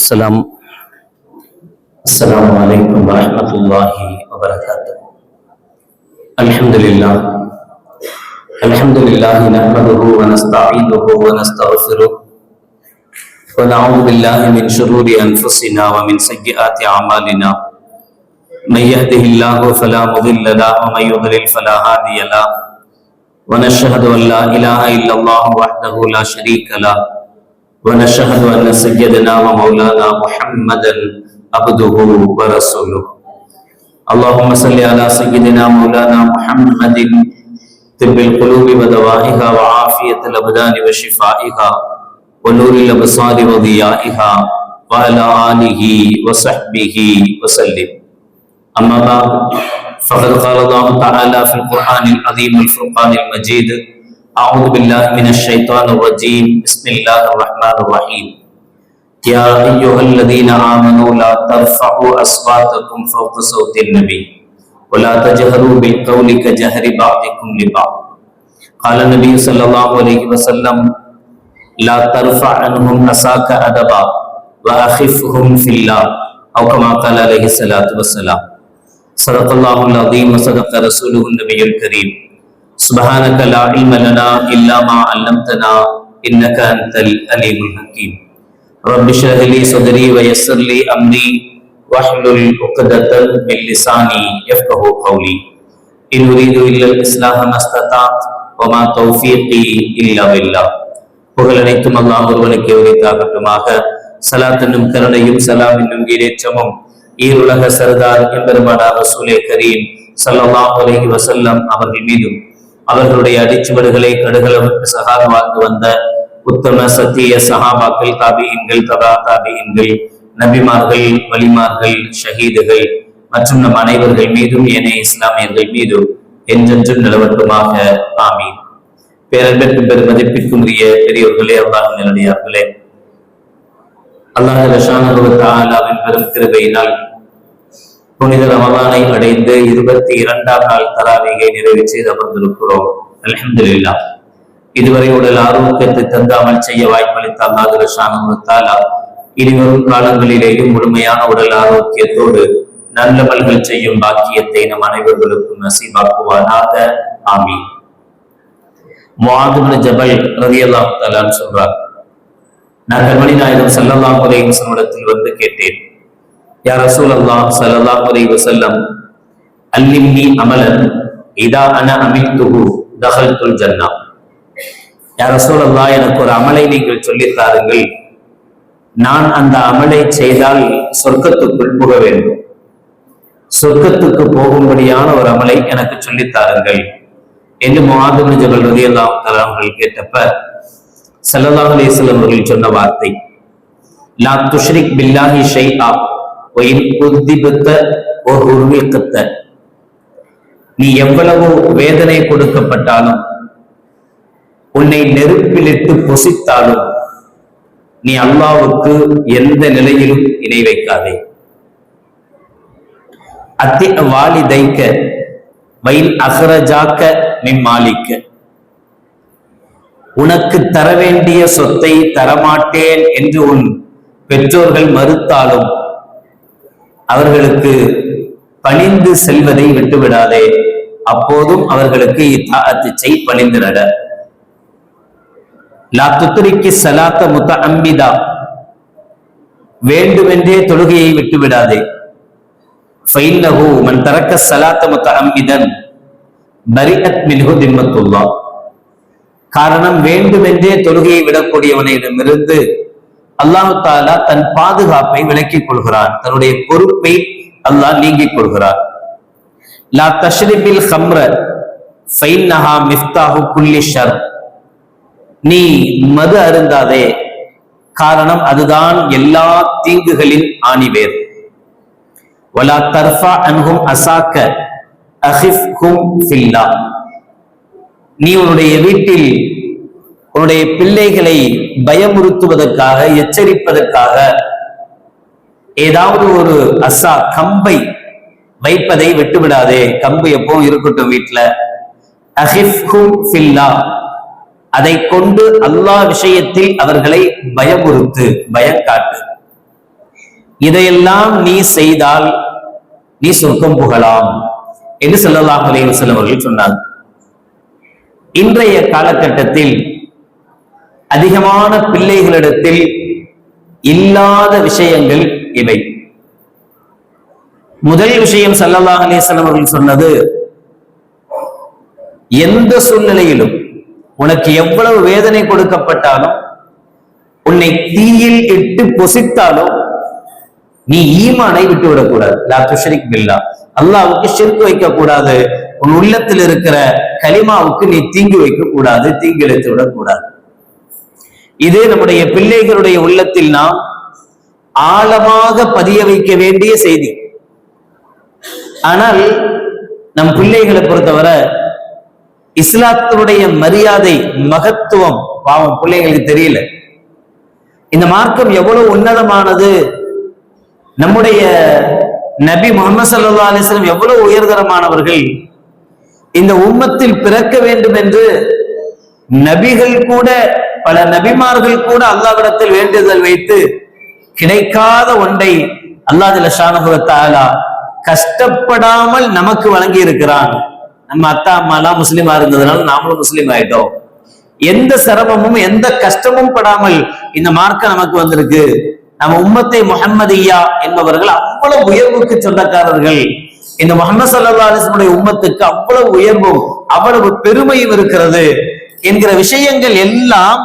السلام السلام عليكم ورحمة الله وبركاته. الحمد لله نحمده ونستعينه ونستغفره ونعوذ بالله من شرور أنفسنا ومن سيئات أعمالنا. من يهده الله فلا مضل له ومن يضلل فلا هادي له ونشهد أن لا إله إلا الله وحده لا شريك له ونشهد أن سيدنا ومولانا محمدا عبده ورسوله. اللهم صل على سيدنا مولانا محمد طب القلوب ودوائها وعافية الأبدان وشفائها ونور الأبصار وضيائها وعلى آله وصحبه وسلم. أما بعد فقد قال الله تعالى في القرآن العظيم الفرقان المجيد: أعوذ بالله من الشيطان الرجيم. بسم الله الرحمن الرحيم. يا أيها الذين آمنوا لا ترفعوا أصواتكم فوق صوت النبي ولا تجهروا بالقول كجهر بعضكم لبعض. قال النبي صلى الله عليه وسلم: لا ترفع عنهم عصاك أدبا وأخفهم في الله، أو كما قال عليه الصلاة والسلام. صدق الله العظيم وصدق رسوله النبي الكريم. سبحانك لا علم لنا إلا ما علمتنا إنك أنت العليم الحكيم. رب اشرح لي صدري ويسر لي أمري واحلل عقدة من لساني يفقهوا قولي. إن أريد إلا الإصلاح ما استطعت وما توفيقي إلا بالله. புகழ் அனைத்தும் அல்லாஹ் ஒருவனுக்கு உரித்தாகட்டுமாக. சலாத் என்னும் கருணையும் சலாம் என்னும் ஈரேற்றமும் ஈருலக சர்தார் எம்பெருமானார் ரசூலே கரீம் ஸல்லல்லாஹு அலைஹி வஸல்லம் அவர்கள் மீதும் அவர்களுடைய அடிச்சுவடுகளை கடுகளவுக்கு சகாத வாழ்ந்து வந்த உத்தம சத்திய சஹாபாக்கள், தாபியின்கள், தபா தாபியின்கள், நபிமார்கள், வலிமார்கள், ஷஹீதுகள் மற்றும் நம் அனைவர்கள் மீதும் ஏனைய இஸ்லாமியர்கள் மீதும் என்றென்றும் நிலவட்டுமாக. ஆமீன். பேரன்பிற்கும் பெருமதிப்பிற்கும் உரிய பெரியோர்களே, அல்லாஹ் நல்லடியார்களே, அல்லாஹ் ஸுப்ஹானஹு வ தஆலாவின் பெரும் கிருபையினால் புனித ரமலானை அடைந்து 22ஆம் நாள் தராவீகை நிறைவு செய்து அமர்ந்திருக்கிறோம். அல்ஹம்துலில்லாஹ். இதுவரை உடல் ஆரோக்கியத்தை தந்து அமல் செய்ய வாய்ப்பளித்த அல்லாஹ் ஸுப்ஹானஹு வ தஆலா இனிவரும் காலங்களிலேயும் முழுமையான உடல் ஆரோக்கியத்தோடு நல்லமல்கள் செய்யும் பாக்கியத்தை நம் அனைவர்களுக்கும் நசீபாக்குவானாக. ஆமீன். முஆத் இப்னு ஜபல் ரலியல்லாஹு தஆலா சொல்றார், நான் கண்மணி நாயகம் ஸல்லல்லாஹு அலைஹி வஸல்லம் வந்து கேட்டேன், யா ரசூலல்லாஹ் ஸல்லல்லாஹு அலைஹி வஸல்லம், அல்லிம்னி அமலன் இதா அன அமில்துஹு தகல்துல் ஜன்னah. யா ரசூலல்லாஹ், எனக்கு ஒரு அமலை நீங்கள் சொல்லித் தாருங்கள், நான் அந்த அமலை செய்தால் சொர்க்கத்துக்குள் புக வேண்டும். சொர்க்கத்துக்கு போகும்படியான ஒரு அமலை எனக்கு சொல்லித் தாருங்கள் என்று முஆத் இப்னு ஜபல் ரலியல்லாஹு தஆலா அவர்கள் கேட்டப்ப ஸல்லல்லாஹு அலைஹி வஸல்லம் அவர்கள் சொன்ன வார்த்தை, லா துஷ்ரிக் பில்லாஹி ஷைஆ வ இன் உதிபத வ உர்விகத. நீ எவ்வளவு வேதனை கொடுக்கப்பட்டாலும், உன்னை நெருப்பிலிட்டு பொசித்தாலும், நீ அல்லாஹ்வுக்கு எந்த நிலையிலும் இணை வைக்காதே. அத்தி வாலிதைக்க வைல் அஹ்ரஜாக்க மின் மாலிக்க. உனக்கு தர வேண்டிய சொத்தை தரமாட்டேன் என்று உன் பெற்றோர்கள் மறுத்தாலும் அவர்களுக்கு பணிந்து செல்வதை விட்டுவிடாதே. அப்போதும் அவர்களுக்கு இத்தாஅத் செய், பணிந்து நட. லா துத்ரிக்கி ஸலாத்த முத்தஅம்மிதா. வேண்டுமென்றே தொழுகையை விட்டுவிடாதே. ஃபைன்னஹு மன் தரக்க ஸலாத்த முத்தஅம்மிதன் பரிஅத் மின்ஹு திம்மத்துல்லாஹ். காரணம், வேண்டுமென்றே தொழுகையை விடக்கூடியவனிடமிருந்து அல்லாஹ் தஆலா தன் பாதுகாப்பை விலக்கிக் கொள்கிறான், தன்னுடைய பொறுப்பை அல்லாஹ் நீங்கிக் கொள்கிறான். லா தஷ்ரிபில் ஹம்ர ஃபைன்னஹா மிஃப்தாஹு குல்லி ஷர். நீ மது அருந்தாதே, காரணம் அதுதான் எல்லா தீங்குகளின் ஆணிவேர். வலா தர்ஃபா அன்ஹும் அஸாக்க அஹிஃப்ஹும் ஃபில்லாஹ். நீ உன்னுடைய வீட்டில் உன்னுடைய பிள்ளைகளை பயமுறுத்துவதற்காக, எச்சரிப்பதற்காக ஏதாவது ஒரு அசா கம்பை வைப்பதை விட்டுவிடாதே. கம்பு எப்பவும் இருக்கட்டும் வீட்டுல. அஹிஃப்ஹும் ஃபில்லாஹ். அதை கொண்டு அல்லாஹ் விஷயத்தில் அவர்களை பயமுறுத்து, பயம் காட்டு. இதையெல்லாம் நீ செய்தால் நீ சொர்க்கம் புகலாம் என்று ஸல்லல்லாஹு அலைஹி வஸல்லம் அவர்கள் சொன்னார். இன்றைய காலகட்டத்தில் அதிகமான பிள்ளைகளிடத்தில் இல்லாத விஷயங்கள் இவை. முதல் விஷயம் ஸல்லல்லாஹு அலைஹி வஸல்லம் அவர்கள் சொன்னது, எந்த சூழ்நிலையிலும் உனக்கு எவ்வளவு வேதனை கொடுக்கப்பட்டாலும், உன்னை தீயில் இட்டு பொசித்தாலும் நீ ஈமானை விட்டு விடக்கூடாது. லா துஷ்ரிக் பில்லாஹ், அல்லாஹ்வுக்கு ஷிர்க் வைக்க கூடாது. உன் உள்ளத்தில் இருக்கிற கலிமாவுக்கு நீ தீங்கு வைக்க கூடாது, தீங்கு இழைத்து விடக்கூடாது. இது நம்முடைய பிள்ளைகளுடைய உள்ளத்தில் நாம் ஆழமாக பதிய வைக்க வேண்டிய செய்தி. ஆனால் நம் பிள்ளைகளை பொறுத்தவரை இஸ்லாத்தினுடைய மரியாதை, மகத்துவம் பாவம் பிள்ளைங்களுக்கு தெரியல. இந்த மார்க்கம் எவ்வளவு உன்னதமானது, நம்முடைய நபி முஹம்மது ஸல்லல்லாஹு அலைஹி வஸல்லம் எவ்வளவு உயர்தரமானவர்கள், இந்த உம்மத்தில் பிறக்க வேண்டும் என்று நபிகள் கூட, பல நபிமார்கள் கூட அல்லாஹ்விடத்தில் வேண்டுதல் வைத்து கிடைக்காத ஒன்றை அல்லாஹ் ஜல்ல ஷானஹு வ தஆலா கஷ்டப்படாமல் நமக்கு வழங்கி இருக்கிறான். நம்ம அத்தா அம்மா எல்லாம் முஸ்லீமா இருந்ததுனால நாமளும் முஸ்லீம் ஆயிட்டோம். எந்த சிரமமும் எந்த கஷ்டமும் படாமல் இந்த மார்க்கம் நமக்கு வந்திருக்கு. நம்ம உம்மத்தை முஹம்மதியா என்பவர்கள் அவ்வளவு உயர்வுக்கு சொந்தக்காரர்கள். இந்த முஹம்மது ஸல்லல்லாஹு அலைஹி வஸல்லம் உம்மத்துக்கு அவ்வளவு உயர்வும் அவ்வளவு பெருமையும் இருக்கிறது என்கிற விஷயங்கள் எல்லாம்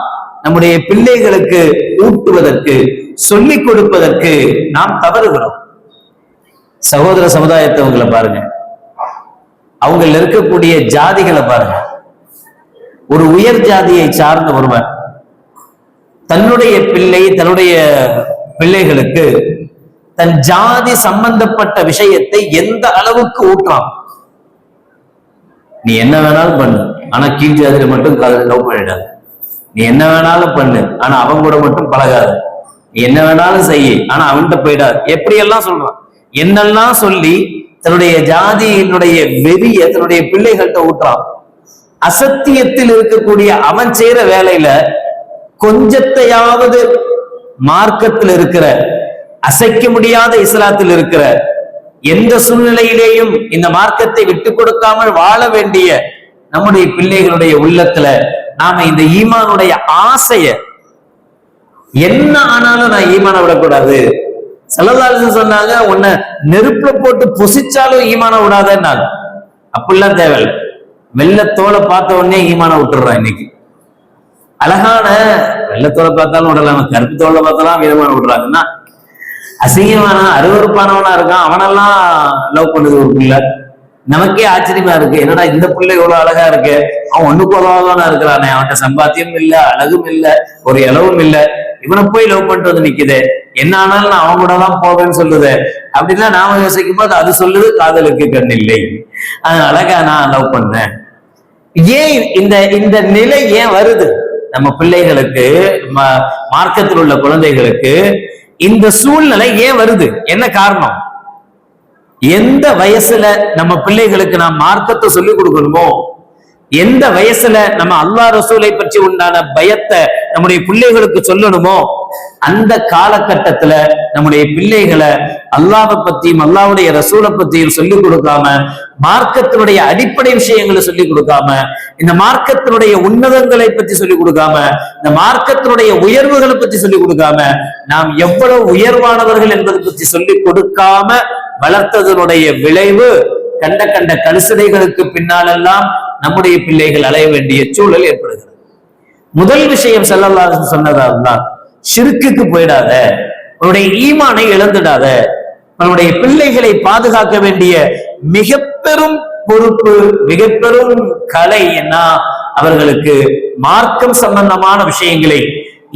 நம்முடைய பிள்ளைகளுக்கு ஊட்டுவதற்கு, சொல்லிக் கொடுப்பதற்கு நாம் தவறுகிறோம். சகோதர சமுதாயத்தவங்களை பாருங்க, அவங்க இருக்கக்கூடிய ஜாதிகளை பாருங்க. ஒரு உயர் ஜாதியை சார்ந்த ஒருவன் தன்னுடைய பிள்ளைகளுக்கு தன் ஜாதி சம்பந்தப்பட்ட விஷயத்தை எந்த அளவுக்கு ஊற்றான். நீ என்ன வேணாலும் பண்ணு, ஆனா கீழ் ஜாதியில மட்டும் லவ் பண்ணிடாது. நீ என்ன வேணாலும் பண்ணு, ஆனா அவங்க கூட மட்டும் பழகாது. நீ என்ன வேணாலும் செய்ய, ஆனா அவன்கிட்ட போயிடாது. எப்படி எல்லாம் சொல்றான், என்னெல்லாம் சொல்லி தன்னுடைய ஜாதியினுடைய வெறிய தன்னுடைய பிள்ளைகள்கிட்ட ஊட்டுறான். அசத்தியத்தில் இருக்கக்கூடிய அவன் செய்யற வேலையில கொஞ்சத்தையாவது மார்க்கத்தில் இருக்கிற, அசைக்க முடியாத இஸ்லாத்தில் இருக்கிற, எந்த சூழ்நிலையிலேயும் இந்த மார்க்கத்தை விட்டு கொடுக்காமல் வாழ வேண்டிய நம்முடைய பிள்ளைகளுடைய உள்ளத்துல நாம இந்த ஈமானுடைய ஆசைய, என்ன ஆனாலும் நான் ஈமான விடக்கூடாது. ஸல்லல்லாஹு அலைஹி வஸல்லம் சொன்னாங்க, உன்னை நெருப்புல போட்டு பொசிச்சாலும் ஈமான விடாதன்னாங்க. அப்படிலாம் தேவையில்லை. வெள்ளத்தோலை பார்த்த உடனே ஈமான விட்டுடுறான். இன்னைக்கு அழகான வெள்ளத்தோலை பார்த்தாலும் விடலாம், கருப்பு தோலை பார்த்தாலும் விதமான விடுறாங்கன்னா, அசிங்கமான அருவறுப்பானவனா இருக்கான், அவனெல்லாம் லவ் பண்ணுது ஒரு பிள்ளை. நமக்கே ஆச்சரியமா இருக்கு, என்னடா இந்த பிள்ளை இவ்வளவு அழகா இருக்கு, அவன் ஒண்ணுக்கு உதவாதானா இருக்கிறானே, அவன்கிட்ட சம்பாத்தியம் இல்ல, அழகும் இல்ல, ஒரு இளவும் இல்ல, இவனை போய் லவ் பண்ணிட்டு வந்து நிக்குது, என்ன ஆனாலும் நான் அவன் கூட தான் போவேன்னு சொல்லுது. அப்படின்லாம் நாம யோசிக்கும் போது அது சொல்லுது காதலுக்கு கண் இல்லை, அழகா நான் லவ் பண்ணேன். ஏன் இந்த நிலை ஏன் வருது? நம்ம பிள்ளைகளுக்கு, மார்க்கத்தில் உள்ள குழந்தைகளுக்கு இந்த சூழ்நிலை ஏன் வருது? என்ன காரணம்? எந்த வயசுல நம்ம பிள்ளைகளுக்கு நாம் மார்க்கத்தை சொல்லிக் கொடுக்கணுமோ, எந்த வயசுல நம்ம அல்லாஹ் ரசூலை பற்றி உண்டான பயத்தை நம்முடைய பிள்ளைகளுக்கு சொல்லணுமோ, அந்த காலகட்டத்துல நம்முடைய பிள்ளைகளை அல்லாஹ்வை பத்தியும் அல்லாஹ்வுடைய ரசூலை பத்தியும் சொல்லிக் கொடுக்காம, மார்க்கத்தினுடைய அடிப்படை விஷயங்களை சொல்லிக் கொடுக்காம, இந்த மார்க்கத்தினுடைய உன்னதங்களை பற்றி சொல்லிக் கொடுக்காம, இந்த மார்க்கத்தினுடைய உயர்வுகளை பற்றி சொல்லிக் கொடுக்காம, நாம் எவ்வளவு உயர்வானவர்கள் என்பதை பற்றி சொல்லிக் கொடுக்காம வளர்த்ததனுடைய விளைவு கண்ட கலுசடைகளுக்கு பின்னாலெல்லாம் நம்முடைய பிள்ளைகள் அலைய வேண்டிய சூழல் ஏற்படுகிறது. முதல் விஷயம் ஸல்லல்லாஹு அலைஹி வஸல்லம் சொன்னதால்தான், ஷிர்க்குக்கு போயிடாத, உன்னுடைய ஈமானை இழந்துடாத. உன்னுடைய பிள்ளைகளை பாதுகாக்க வேண்டிய மிக பெரும் பொறுப்பு, மிக பெரும் கலை என்ன? அவர்களுக்கு மார்க்கம் சம்பந்தமான விஷயங்களை,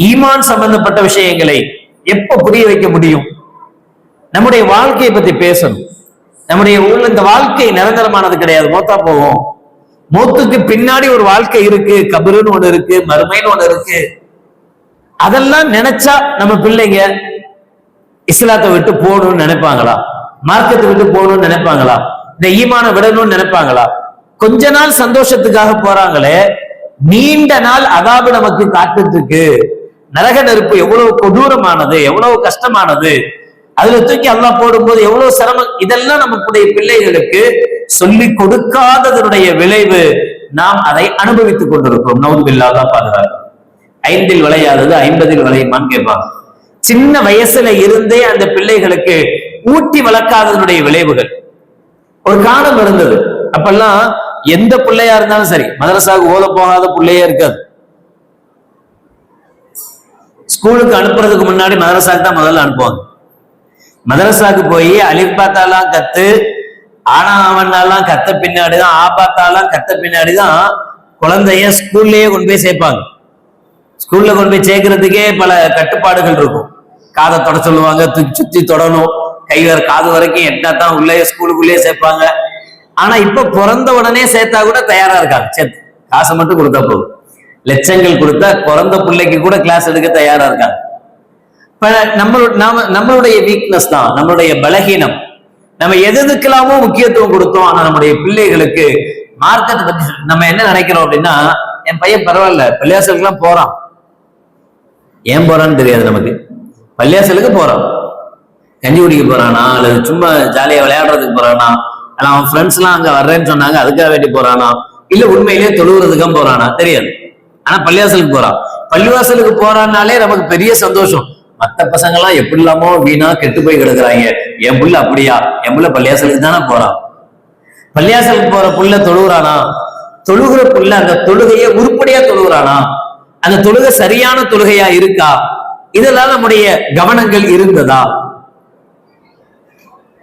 ஈமான் சம்பந்தப்பட்ட விஷயங்களை எப்ப புரிய வைக்க முடியும்? நம்முடைய வாழ்க்கையை பத்தி பேசணும். நம்முடைய ஊர்ல இந்த வாழ்க்கை நிரந்தரமானது கிடையாது, மௌத்தா போவோம். மௌத்துக்கு பின்னாடி ஒரு வாழ்க்கை இருக்கு, கபருன்னு ஒண்ணு இருக்கு, மறுமைன்னு ஒண்ணு இருக்கு. அதெல்லாம் நினைச்சா நம்ம பிள்ளைங்க இஸ்லாத்தை விட்டு போகணும்னு நினைப்பாங்களா? மார்க்கத்தை விட்டு போகணும்னு நினைப்பாங்களா? இந்த ஈமான விடணும்னு நினைப்பாங்களா? கொஞ்ச நாள் சந்தோஷத்துக்காக போறாங்களே, நீண்ட நாள் அதாபு நமக்கு காத்துட்டு இருக்கு. நரக நெருப்பு எவ்வளவு கொடூரமானது, எவ்வளவு கஷ்டமானது. அதுல தூக்கி அல்லாஹ் போடும்போது எவ்வளவு சிரமம். இதெல்லாம் நம்முடைய பிள்ளைகளுக்கு சொல்லி கொடுக்காததனுடைய விளைவு நாம் அதை அனுபவித்துக் கொண்டிருக்கிறோம். நவுதுபில்லாஹ், அல்லாஹ் பாதுகாக்கும். 5 விளையாதது 50 விளையுமான்னு கேட்பாங்க. சின்ன வயசுல இருந்தே அந்த பிள்ளைகளுக்கு ஊட்டி வளர்க்காததனுடைய விளைவுகள். ஒரு காலம் இருந்தது, அப்பெல்லாம் எந்த பிள்ளையா இருந்தாலும் சரி, மதரசாவுக்கு ஓத போகாத பிள்ளையே இருக்காது. ஸ்கூலுக்கு அனுப்புறதுக்கு முன்னாடி மதரசாக்கு தான் முதல்ல அனுப்புவாங்க. மதரசாக்கு போய் அலிஃப் பாத்தாலாம் கத்து, ஆனா அவனாலாம் கத்த பின்னாடிதான், ஆபாத்தாலாம் கத்த பின்னாடிதான் குழந்தைய ஸ்கூல்லயே கொண்டு போய் சேர்ப்பாங்க. ஸ்கூல்ல கொண்டு போய் சேர்க்கறதுக்கே பல கட்டுப்பாடுகள் இருக்கும். காதை தொட சொல்லுவாங்க, சுத்தி தொடணும், கை வேற காது வரைக்கும் எட்டாதான் உள்ளே ஸ்கூலுக்குள்ளேயே சேர்ப்பாங்க. ஆனா இப்ப பிறந்த உடனே சேர்த்தா கூட தயாரா இருக்காங்க. சேர்த்து காசை மட்டும் கொடுத்தா போதும், லட்சங்கள் கொடுத்தா பிறந்த பிள்ளைக்கு கூட கிளாஸ் எடுக்க தயாரா இருக்காங்க. நம்மளுடைய வீக்னஸ் தான், நம்மளுடைய பலகீனம். நம்ம எதுக்கெல்லாமோ முக்கியத்துவம் கொடுத்தோம். ஆனா நம்முடைய பிள்ளைகளுக்கு மார்க்கத்தை பத்தி நம்ம என்ன நினைக்கிறோம் அப்படின்னா, என் பையன் பரவாயில்ல பள்ளியாசலுக்கு எல்லாம் போறான், ஏன் போறான்னு தெரியாது நமக்கு. பள்ளியாசலுக்கு போறான், கஞ்சி குடிக்க போறானா, அல்லது சும்மா ஜாலியா விளையாடுறதுக்கு போறானா, அல்ல அவன் ஃப்ரெண்ட்ஸ் எல்லாம் அங்க வர்றேன்னு சொன்னாங்க அதுக்காக வேண்டி போறானா, இல்ல உண்மையிலேயே தொழுகிறதுக்காக போறானா தெரியாது. ஆனா பள்ளிவாசலுக்கு போறான். பள்ளிவாசலுக்கு போறான்னாலே நமக்கு பெரிய சந்தோஷம். மத்த பசங்க எல்லாம் எப்படி இல்லாமோ வீணா கெட்டு போய் கிடக்குறாங்க, என் புள்ள அப்படியா, என் புள்ள பள்ளியாசலுக்கு தானே போறான். பள்ளியாசலுக்கு போற புள்ள தொழுகிறானா, தொழுகிற புள்ள அந்த தொழுகையை உருப்படியா தொழுகிறானா, அந்த தொழுகை சரியான தொழுகையா இருக்கா, இதெல்லாம் நம்முடைய கவனங்கள் இருந்ததா?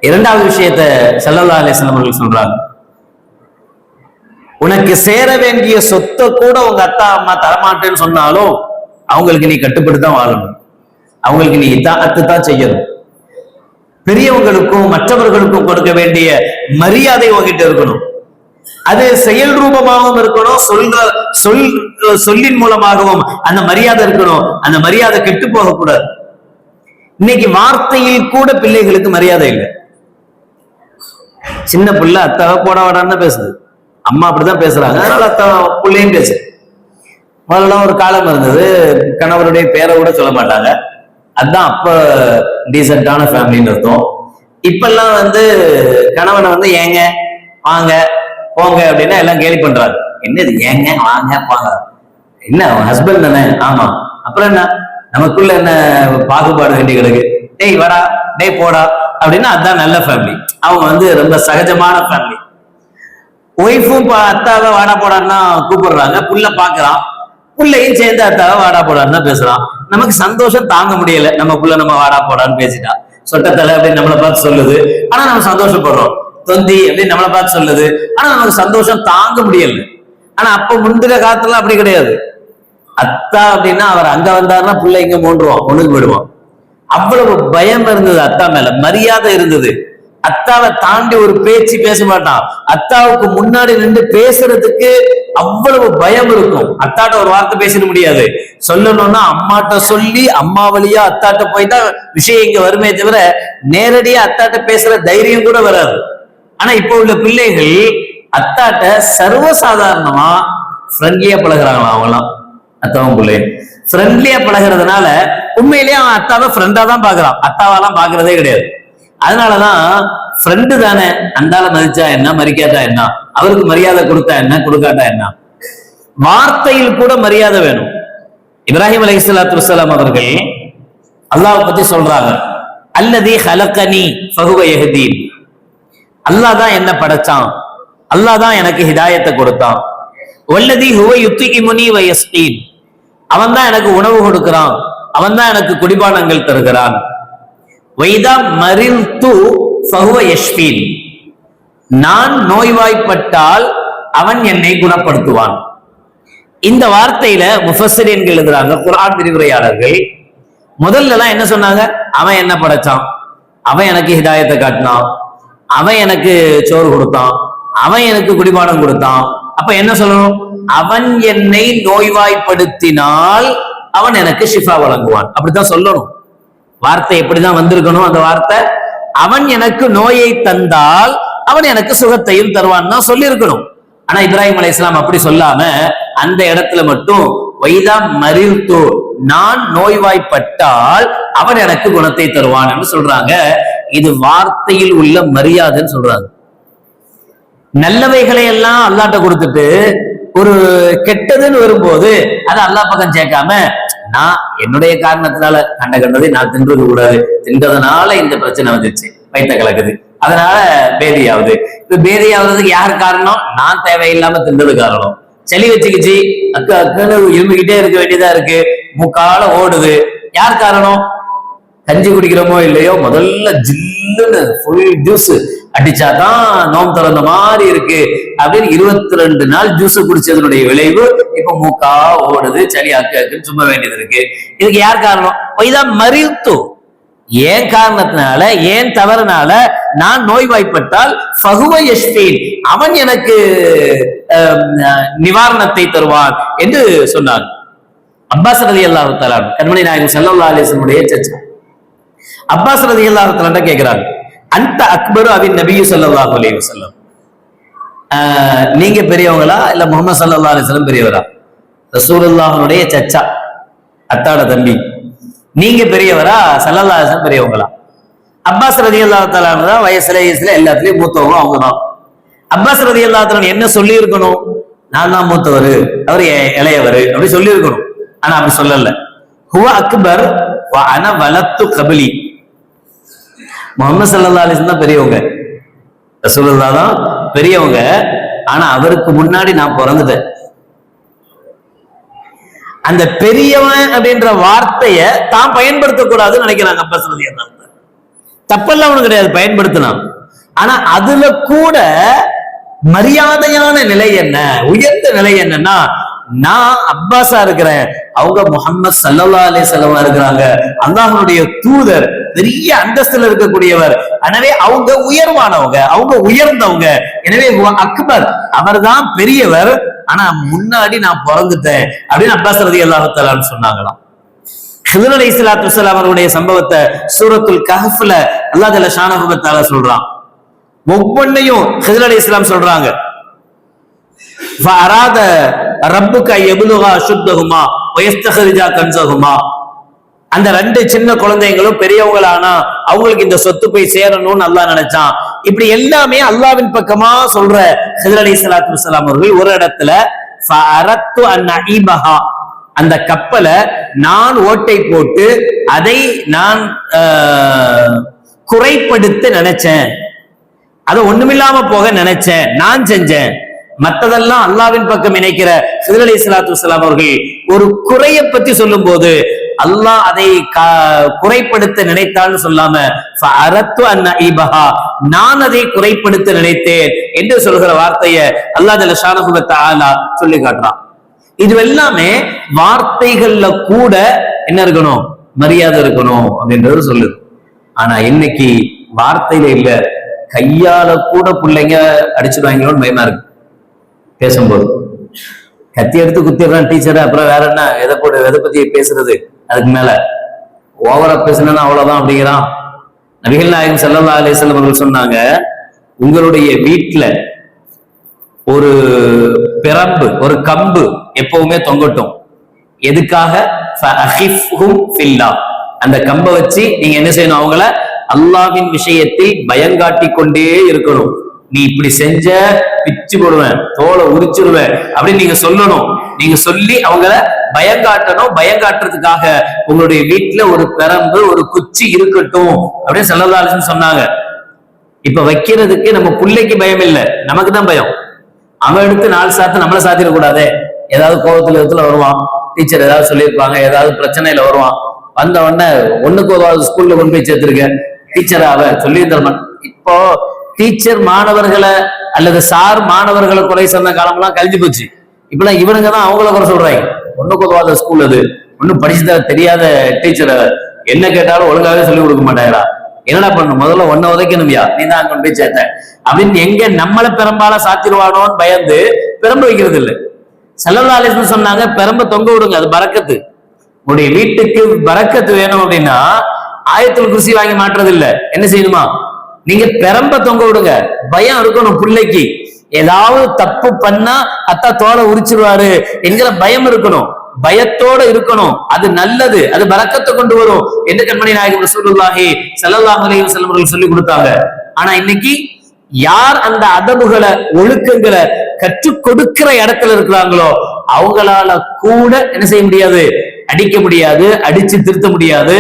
இரண்டாவது விஷயத்தை ஸல்லல்லாஹு அலைஹி வஸல்லம் அவர்கள் சொல்றாங்க, உனக்கு சேர வேண்டிய சொத்தை கூட உங்க அத்தா அம்மா தரமாட்டேன்னு சொன்னாலும் அவங்களுக்கு நீ கட்டுப்பட்டுதான் வாழணும், அவங்களுக்கு நீ இத்தாஅத்து தான் செய்யணும். பெரியவங்களுக்கும் மற்றவர்களுக்கும் கொடுக்க வேண்டிய மரியாதை உங்ககிட்ட இருக்கணும். அது செயல் ரூபமாகவும் இருக்கணும், சொல்லின் மூலமாகவும் அந்த மரியாதை இருக்கணும். அந்த மரியாதை கெட்டு போகக்கூடாது. இன்னைக்கு வார்த்தையில் கூட பிள்ளைகளுக்கு மரியாதை இல்லை. சின்ன பிள்ளை அத்தாவை போட வாடான்னு பேசுது, அம்மா அப்படிதான் பேசுறாங்க, அதனால அத்தா பிள்ளையும் பேசு. முதல்ல ஒரு காலம் இருந்தது, கணவருடைய பேரை கூட சொல்ல மாட்டாங்க, அதுதான் அப்ப டீசென்டான ஃபேமிலின்னு அர்த்தம். இப்பெல்லாம் கணவனை ஏங்க வாங்க போங்க அப்படின்னா எல்லாம் கேலி பண்றாங்க. என்னது ஏங்க வாங்க போங்க, என்ன ஹஸ்பண்ட் தானே, ஆமா அப்புறம் என்ன, நமக்குள்ள என்ன பாகுபாடு வேண்டி கிடக்கு, டேய் வாடா டேய் போடா அப்படின்னா அதுதான் நல்ல ஃபேமிலி. அவங்க ரொம்ப சகஜமான ஃபேமிலி. ஒய்ஃபும் அத்தாவை வாடா போடான்னா கூப்பிடுறாங்க, புள்ள பாக்குறான், புள்ளையும் சேர்ந்து அத்தாவை வாடா போடான்னு தான் பேசுறான். நமக்கு சந்தோஷம் தாங்க முடியல, நம்ம புள்ள நம்ம வாடா போடான்னு பேசிட்டா, சொட்டத்தலை அப்படின்னு நம்மளை பார்த்து சொல்லுது, ஆனா நம்ம சந்தோஷப்படுறோம். தொந்தி அப்படின்னு நம்மளை பார்த்து சொல்லுது, ஆனா நமக்கு சந்தோஷம் தாங்க முடியல. ஆனா அப்ப முந்திர காலத்துல அப்படி கிடையாது. அத்தா அப்படின்னா அவர் அங்க வந்தாருன்னா புள்ள இங்க மூன்றுவான், ஒண்ணுக்கு போயிடுவான். அவ்வளவு பயம் இருந்தது அத்தா மேல, மரியாதை இருந்தது. அத்தாவை தாண்டி ஒரு பேச்சு பேச மாட்டான். அத்தாவுக்கு முன்னாடி நின்று பேசுறதுக்கு அவ்வளவு பயம் இருக்கும். அத்தாட்ட ஒரு வார்த்தை பேசிட முடியாது, சொல்லணும்னா அம்மாட்ட சொல்லி அம்மா வழியா அத்தாட்ட போய் தான் விஷயம் இங்க வருமே தவிர நேரடியா அத்தாட்ட பேசுற தைரியம் கூட வராது. ஆனா இப்ப உள்ள பிள்ளைகள் அத்தாட்ட சர்வசாதாரணமா ஃப்ரெண்ட்லியா பழகுறாங்களாம். அவங்களாம் அத்தாவும் பிள்ளையும் ஃப்ரெண்ட்லியா பழகிறதுனால உண்மையிலேயே அவன் அத்தாவை ஃப்ரெண்டா தான் பாக்குறான், அத்தாவெல்லாம் பாக்குறதே கிடையாது. அதனாலதான் ஃப்ரெண்டு தானே, அந்தால மதிச்சா என்ன மதிக்காட்டா என்ன, அவருக்கு மரியாதை கொடுத்தா என்ன கொடுக்காட்டா என்ன. வார்த்தையில் கூட மரியாதை வேணும். இப்ராஹிம் அலைஹிஸ்ஸலாத்து வஸ்ஸலாம் அவர்கள் அல்லாஹ் பத்தி சொல்றாங்க, அல்லதி ஹலகனி ஃபஹுவ யஹ்தீன், அல்லாஹ் தான் என்ன படைச்சான், அல்லாஹ் தான் எனக்கு ஹிதாயத்தை கொடுத்தான். வல்லதி ஹுவ யுத்இமுனி வ யஸ்கீன், அவன் தான் எனக்கு உணவு கொடுக்கிறான், அவன் தான் எனக்கு குடிபானங்கள் தருகிறான். வைதா மரில்து ஃபஹுவ யஷ்ஃபீன், நான் நோய்வாய்ப்பட்டால் அவன் என்னை குணப்படுத்துவான். இந்த வார்த்தையில முஃபஸ்ஸிரீன்கள் எழுதுறாங்க, குர்ஆன் விரிவுரையாளர்கள். முதல்ல எல்லாம் என்ன சொன்னாங்க, அவன் என்ன படைச்சான், அவன் எனக்கு ஹிதாயத்தை காட்டினான், அவன் எனக்கு சோறு கொடுத்தான், அவன் எனக்கு குடிபானம் கொடுத்தான். அப்ப என்ன சொல்லணும், அவன் என்னை நோய்வாய்ப்படுத்தினால் அவன் எனக்கு ஷிஃபா வழங்குவான், அப்படித்தான் சொல்லணும். வார்த்தை எப்படிதான் வந்திருக்கணும், அந்த வார்த்தை அவன் எனக்கு நோயை தந்தால் அவன் எனக்கு சுகத்தையும் தருவான் தான் சொல்லி இருக்கணும். ஆனா இப்ராஹிம் அலைஹிஸ்ஸலாம் அப்படி சொல்லாம அந்த இடத்துல மட்டும் வைதா மரில்து, நான் நோய்வாய்ப்பட்டால் அவன் எனக்கு குணத்தை தருவான் என்று சொல்றாங்க. இது வார்த்தையில் உள்ள மரியாதைன்னு சொல்றாங்க. நல்லவைகளை எல்லாம் அல்லாட்ட கொடுத்துட்டு ஒரு கெட்டதுன்னு வரும்போது அதை அல்லாஹ் பக்கம் சேர்க்காம, நான் என்னுடைய காரணத்தினால கண்டதை நான் தின்றது கூடாது, தின்றதுனால இந்த பிரச்சனை வந்துச்சு, வயிற்ற கலக்குது, அதனால பேதியாவது. இப்ப பேதியாவதுக்கு யார் காரணம்? நான் தேவையில்லாம தின்றது காரணம். சளி வச்சுக்கிச்சு, அக்குன்னு இருந்துகிட்டே இருக்க வேண்டியதா இருக்கு, மூக்கால ஓடுது, யார் காரணம்? கஞ்சி குடிக்கிறோமோ இல்லையோ முதல்ல ஜில்லுன்னு ஃபுல் ஜூஸ் அடிச்சாதான் நோம் திறந்த மாதிரி இருக்கு அப்படின்னு 22 நாள் ஜூஸ் குடிச்சதனுடைய விளைவு இப்ப மூக்கா ஓடுது, சளி அக்குன்னு சும்மா வேண்டியது இருக்கு. இதுக்கு யார் காரணம்? இதான் மறித்து ஏன் காரணத்தினால, ஏன் தவறுனால நான் நோய்வாய்ப்பட்டால் ஃபஹுவ யஷ்ஃபீன், அவன் எனக்கு நிவாரணத்தை தருவான் என்று சொன்னான். அப்பாஸ் ரலியல்லாஹு தஆலா கண்மணி நாயகம் ஸல்லல்லாஹு அலைஹி வஸல்லம் உடைய சச்சா அப்பாஸ் ரலியல்லாஹு தஆலா கேட்கிறாங்க, அந்த அக்பரு அவின் நபி ஸல்லல்லாஹு அலைஹி வஸல்லம், நீங்க பெரியவங்களா இல்ல முஹம்மது ஸல்லல்லாஹு அலைஹி வஸல்லம் பெரியவரா? ரசூலுல்லாஹ்வுடைய சச்சா, அத்தாட தம்பி, நீங்க பெரியவரா ஸல்லல்லாஹு அலைஹி வஸல்லம் பெரியவங்களா? அப்பாஸ் ரலியல்லாஹு தஆலா தான் வயசுல எல்லாத்துலயும் மூத்தவங்க அவங்க தான். அப்பாஸ் ரலியல்லாஹு தஆலா என்ன சொல்லி இருக்கணும்? நான் தான் மூத்தவர், அவர் இளையவர் அப்படி சொல்லி இருக்கணும். ஆனா அப்படி சொல்லல. ஹுவ அக்பர் வ அன வலத்து கபிலி, முஹம்மது ஸல்லல்லாஹு அலைஹி வஸல்லம் தான் பெரியவங்க, ரசூலுல்லாஹ் தான் பெரியவங்க, ஆனா அவருக்கு முன்னாடி நான் பிறந்துட்டேன். அந்த பெரியவன் அப்படின்ற வார்த்தைய தான் பயன்படுத்தக்கூடாதுன்னு நினைக்கிறாங்க அப்பாஸ் ரலியல்லாஹு தஆலா. தப்பெல்லாம் அவனுக்கு கிடையாது, பயன்படுத்தலாம். ஆனா அதுல கூட மரியாதையான நிலை என்ன, உயர்ந்த நிலை என்னன்னா, நான் அப்பாஸா இருக்கிறேன், அவங்க முஹம்மது ஸல்லல்லாஹு அலைஹி வஸல்லம் இருக்கிறாங்க, அல்லாஹ்வுடைய தூதர், பெரிய அந்தஸ்துல இருக்கக்கூடியவர். எனவே அவங்க உயர்வானவங்க, அவங்க உயர்ந்தவங்க. எனவே அக்பர், அவர் தான் பெரியவர், ஆனா முன்னாடி நான் பிறந்துட்டேன் அப்படின்னு அப்பாஸ் ரலியல்லாஹு தஆலா சொன்னாங்களாம். ஹிதர் அலைஹிஸ்ஸலாத்து வஸ்ஸலாம் அவருடைய சம்பவத்தை சூரத்துல் கஹ்ஃப்ல அல்லாஹ் ஜல்ல ஷானஹு வ தஆலா சொல்றான். ஒவ்வொன்னையும் ஹிதர் அலைஹிஸ்ஸலாம் சொல்றாங்க, ஃபஅராத ரப்புக யப்லுகா அஷுத்தஹுமா வ யஸ்தக்ரிஜா கன்ஸஹுமா, அந்த 2 சின்ன குழந்தைகளும் பெரியவங்களானா அவங்களுக்கு இந்த சொத்து போய் சேரணும்னு அல்லாஹ் நினைச்சான். இப்படி எல்லாமே அல்லாஹ்வின் பக்கமா சொல்ற ஹிதர் அலைஹிஸ்ஸலாத்து வஸ்ஸலாம் அவர்கள் ஒரு இடத்துல ஃபஅரத்து அன் நஈபஹா, அந்த கப்பலை நான் ஓட்டை போட்டு அதை நான் குறைப்படுத்த நினைச்சேன், அதை ஒண்ணுமில்லாம போக நினைச்சேன், நான் செஞ்சேன். மற்றதெல்லாம் அல்லாஹ்வின் பக்கம் இணைக்கிற ஹிதர் அலைஹிஸ்ஸலாத்து வஸ்ஸலாம் அவர்கள் ஒரு குறைய பத்தி சொல்லும் போது அல்லாஹ் அதை குறைப்படுத்த நினைத்தான்னு சொல்லாம ஃபஅரத்து அன் நஈபஹா, நான் அதை குறைப்படுத்த நினைத்தேன் என்று சொல்கிற வார்த்தையை அல்லாஹ் ஜல்ல ஷானஹு வ தஆலா சொல்லி காட்டுறான். இது எல்லாமே வார்த்தைகள்ல கூட என்ன இருக்கணும்? மரியாதை இருக்கணும் அப்படின்றது சொல்லுது. ஆனா இன்னைக்கு வார்த்தையில இல்ல, கையால கூட பிள்ளைங்க அடிச்சுடுவாங்களோன்னு பயமா இருக்கு. பேசும்போது கத்தி எடுத்து குத்திடுறான் டீச்சர், அப்புறம் வேற என்ன, எதை பத்தி பேசுறது? அதுக்கு மேல ஓவரா பேசுனா அவ்வளவுதான் அப்படிங்கிறான். நபிகள் நாயகம் ஸல்லல்லாஹு அலைஹி வஸல்லம் அவர்கள் சொன்னாங்க, உங்களுடைய வீட்டுல ஒரு பிரம்பு, ஒரு கம்பு எப்பவுமே தொங்கட்டும். எதுக்காக? அந்த கம்பை வச்சு நீங்க என்ன செய்யணும்? அவங்கள அல்லாஹ்வின் விஷயத்தில் பயங்காட்டி கொண்டே இருக்கணும். நீ இப்படி செஞ்ச பிச்சு போடுவேன், தோலை உரிச்சிருவேன் அப்படின்னு நீங்க சொல்லணும். நீங்க சொல்லி அவங்கள பயங்காட்டணும். பயங்காட்டுறதுக்காக உங்களுடைய வீட்டுல ஒரு பிரம்பு, ஒரு குச்சி இருக்கட்டும் அப்படின்னு ஸல்லல்லாஹு அலைஹி வஸல்லம் சொன்னாங்க. இப்ப வைக்கிறதுக்கு நம்ம பிள்ளைக்கு பயம் இல்லை, நமக்கு தான் பயம். அவன் எடுத்து 4 சாத்து நம்மள சாத்திடக்கூடாதே. ஏதாவது கோபத்துல வருவான், டீச்சர் ஏதாவது சொல்லியிருப்பாங்க, ஏதாவது பிரச்சனையில வருவான், வந்த உடனே ஒண்ணுக்கு ஒரு ஸ்கூல்ல கொண்டு போய் சேர்த்திருக்க டீச்சர் அவ சொல்லி தரணும். இப்போ டீச்சர் மாணவர்களை அல்லது சார் மாணவர்களை குறை சொன்ன காலம்லாம் கழிஞ்சு போச்சு. இப்பெல்லாம் இவனுங்க தான் அவங்கள குறை சொல்றாங்க. ஒண்ணுக்கு உதவாத ஸ்கூல் அது, ஒன்னும் படிச்சு தெரியாத டீச்சரை என்ன கேட்டாலும் ஒழுங்காவே சொல்லி கொடுக்க மாட்டாங்களா? என்னடா பண்ணு, முதல்ல ஒன்ன உதைக்கணும்யா, நீ தான் கொண்டு போய் சேர்த்த அப்படின்னு எங்க நம்மள பெரும்பால சாத்திடுவானோன்னு பயந்து பெரம்பு வைக்கிறது இல்லை. ஸல்லல்லாஹு அலைஹி வஸல்லம் சொன்னாங்க, பெரம்பு தொங்க விடுங்க, அது பரக்கத்து. உங்களுடைய வீட்டுக்கு பரக்கத்து வேணும் அப்படின்னா ஆயத்துல் குர்சி வாங்கி மாற்றுறது இல்ல, என்ன செய்யணுமா? நீங்க பெரம்ப தொங்க விடுங்க. பயம் இருக்கணும் பிள்ளைக்கு, ஏதாவது தப்பு பண்ணா அத்தா தோலை உரிச்சிருவாரு என்கிற பயம் இருக்கணும். பயத்தோட இருக்கணும். அது நல்லது, அது பரக்கத்தை கொண்டு வரும் என்று கண்மணி நாயகம் ரசூலுல்லாஹி ஸல்லல்லாஹு அலைஹி வஸல்லம் அவர்கள் சொல்லி கொடுத்தாங்க. ஆனா இன்னைக்கு யார் அந்த அதபுகளை ஒழுக்கங்களை கற்றுக் கொடுக்கிற இடத்துல இருக்கிறாங்களோ அவங்களால கூட என்ன செய்ய முடியாது, அடிக்க முடியாது, அடிச்சு திருத்த முடியாது.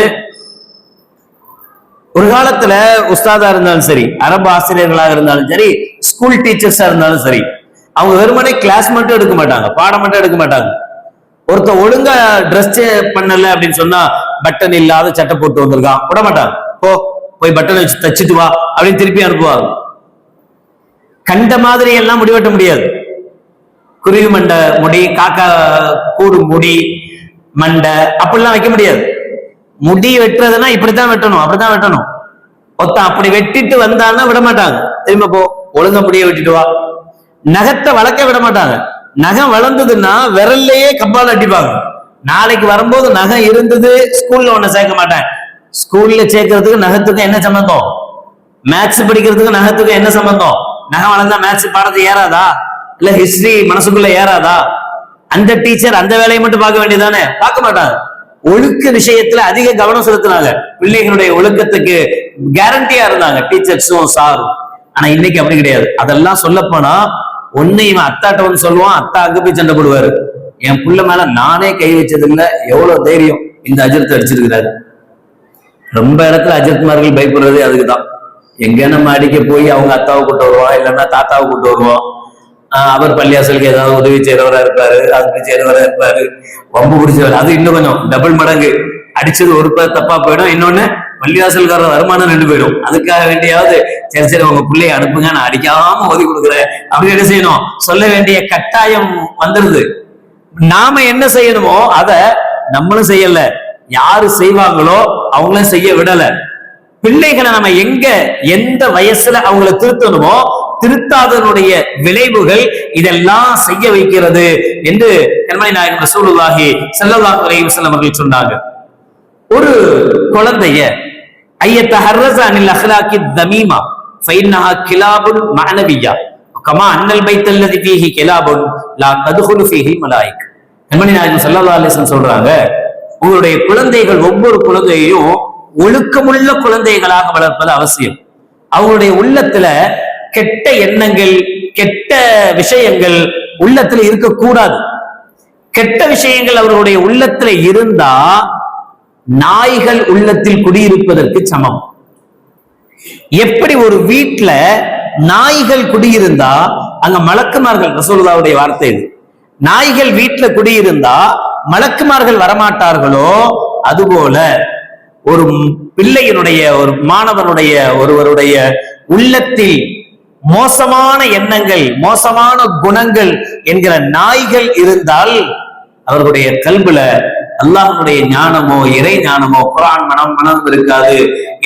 ஒரு காலத்துல உஸ்தாதா இருந்தாலும் சரி, அரபு ஆசிரியர்களாக இருந்தாலும் சரி, ஸ்கூல் டீச்சர்ஸா இருந்தாலும் சரி, அவங்க வெறுமனே கிளாஸ் மட்டும் எடுக்க மாட்டாங்க, பாடம் மட்டும் எடுக்க மாட்டாங்க. ஒருத்த ஒழுங்கா ட்ரெஸ் பண்ணல அப்படின்னு சொன்னா பட்டன் இல்லாத சட்டை போட்டு வந்திருக்கான் விட மாட்டாங்க, போய் பட்டன் வச்சு தச்சுட்டு வா அப்படின்னு திருப்பி அனுப்புவாங்க. கண்ட மாதிரி எல்லாம் முடிவெட்ட முடியாது. குருவி மண்டை முடி, காக்கா கூடு முடி மண்டை அப்படிலாம் வைக்க முடியாது. முடி வெட்டுறதுன்னா இப்படித்தான் வெட்டணும், அப்படித்தான் வெட்டணும். ஒருத்தன் அப்படி வெட்டிட்டு வந்தான்னா விட மாட்டாங்க, திரும்ப போ ஒழுங்க முடிய வெட்டிட்டு வா. நகத்தை வளர்க்க விட மாட்டாங்க. நகம் வளர்ந்ததுன்னா விரல்லையே கப்பால் அடிப்பாங்க. நாளைக்கு வரும்போது நகம் இருந்தது ஸ்கூல்ல ஒண்ணு சேர்க்க மாட்டேன். ஸ்கூல்ல சேர்க்கறதுக்கு நகத்துக்கு என்ன சம்பந்தம்? மேத்ஸ் படிக்கிறதுக்கு நகத்துக்கு என்ன சம்பந்தம்? நகம் வளர்ந்தா மேத்ஸ் பாடத்து ஏறாதா? இல்ல ஹிஸ்டரி மனசுக்குள்ள ஏறாதா? அந்த டீச்சர் அந்த வேலையை மட்டும் பார்க்க வேண்டியதானே? பார்க்க மாட்டாங்க. ஒழுக்க விஷயத்துல அதிக கவனம் செலுத்தினாங்க. பிள்ளைகளுடைய ஒழுக்கத்துக்கு கேரண்டியா இருந்தாங்க டீச்சர்ஸும் சாரும். ஆனா இன்னைக்கு அப்படி கிடையாது. அதெல்லாம் சொல்ல போனா ஒன்னு இவன் அத்தாட்ட வந்து சொல்லுவான், அத்தா அங்க போய் சண்டை போடுவாரு. என் புள்ள மேல நானே கை வச்சது இல்ல, எவ்வளவு தைரியம் இந்த அஜித் அடிச்சிருக்கிறாரு. ரொம்ப இடத்துல அஜித்மார்கள் பயப்படுறது அதுக்குதான். எங்க நம்ம அடிக்க போய் அவங்க அத்தாவை கூட்டு வருவோம், இல்லைன்னா தாத்தாவை கூட்டு வருவோம். அவர் பள்ளியாசலுக்கு ஏதாவது உதவி செய்யறவரா இருப்பாரு, அதுக்கு செய்யறவரா இருப்பாரு, வம்பு பிடிச்சவர். அது இன்னும் கொஞ்சம் டபுள் மடங்கு. அடிச்சது ஒரு தப்பா போயிடும், இன்னொன்னு பள்ளிவாசல்கார வருமானம் ரெண்டு போயிடும். அதுக்காக வேண்டியாவது சரி சரி உங்க பிள்ளைய அனுப்புங்க, நான் அடிக்காம ஓதி கொடுக்குறேன் அப்படின்னு என்ன செய்யணும், சொல்ல வேண்டிய கட்டாயம் வந்துருது. நாம என்ன செய்யணுமோ அத நம்மளும் செய்யல, யாரு செய்வாங்களோ அவங்களும் செய்ய விடல. பிள்ளைகளை நம்ம எங்க எந்த வயசுல அவங்களை திருத்தணுமோ திருத்தாதனுடைய விளைவுகள் இதெல்லாம் செய்ய வைக்கிறது என்று கண்மணி நாயகம் ரசூலுல்லாஹி ஸல்லல்லாஹு அலைஹி வஸல்லம் அவர்கள் சொன்னாங்க. ஒரு குழந்தைய ஐயத்தஹர்ரஸ அனில் அக்லாகி தமீமா ஃபைன்னஹா கிலாபுன் மஅனவிய்யா கமா அன்னல் பைத்தல்லதி ஃபீஹி கிலாபுன் லா ததுகுலு ஃபீஹி மலாயிக். கண்மணி நாயகம் ஸல்லல்லாஹு அலைஹி வஸல்லம் சொல்றாங்க, உங்களுடைய குழந்தைகள் ஒவ்வொரு குழந்தையையும் ஒழுக்கமுள்ள குழந்தைகளாக வளர்ப்பது அவசியம். அவங்களுடைய உள்ளத்துல கெட்ட எண்ணங்கள், கெட்ட விஷயங்கள் உள்ளத்துல இருக்கக்கூடாது. கெட்ட விஷயங்கள் அவர்களுடைய உள்ளத்துல இருந்தா நாய்கள் உள்ளத்தில் குடியிருப்பதற்கு சமம். எப்படி ஒரு வீட்டுல நாய்கள் குடியிருந்தா அங்க மலக்குமார்கள், ரசூலுல்லாஹ்வுடைய வார்த்தை இது, நாய்கள் வீட்டுல குடியிருந்தா மலக்குமார்கள் வரமாட்டார்களோ அதுபோல ஒரு பிள்ளையினுடைய, ஒரு மாணவனுடைய, ஒருவருடைய உள்ளத்தில் மோசமான எண்ணங்கள், மோசமான குணங்கள் என்கிற நாய்கள் இருந்தால் அவர்களுடைய கல்புல அல்லாஹ்வுடைய ஞானமோ இறை ஞானமோ குர்ஆன் மனம் இருக்காது.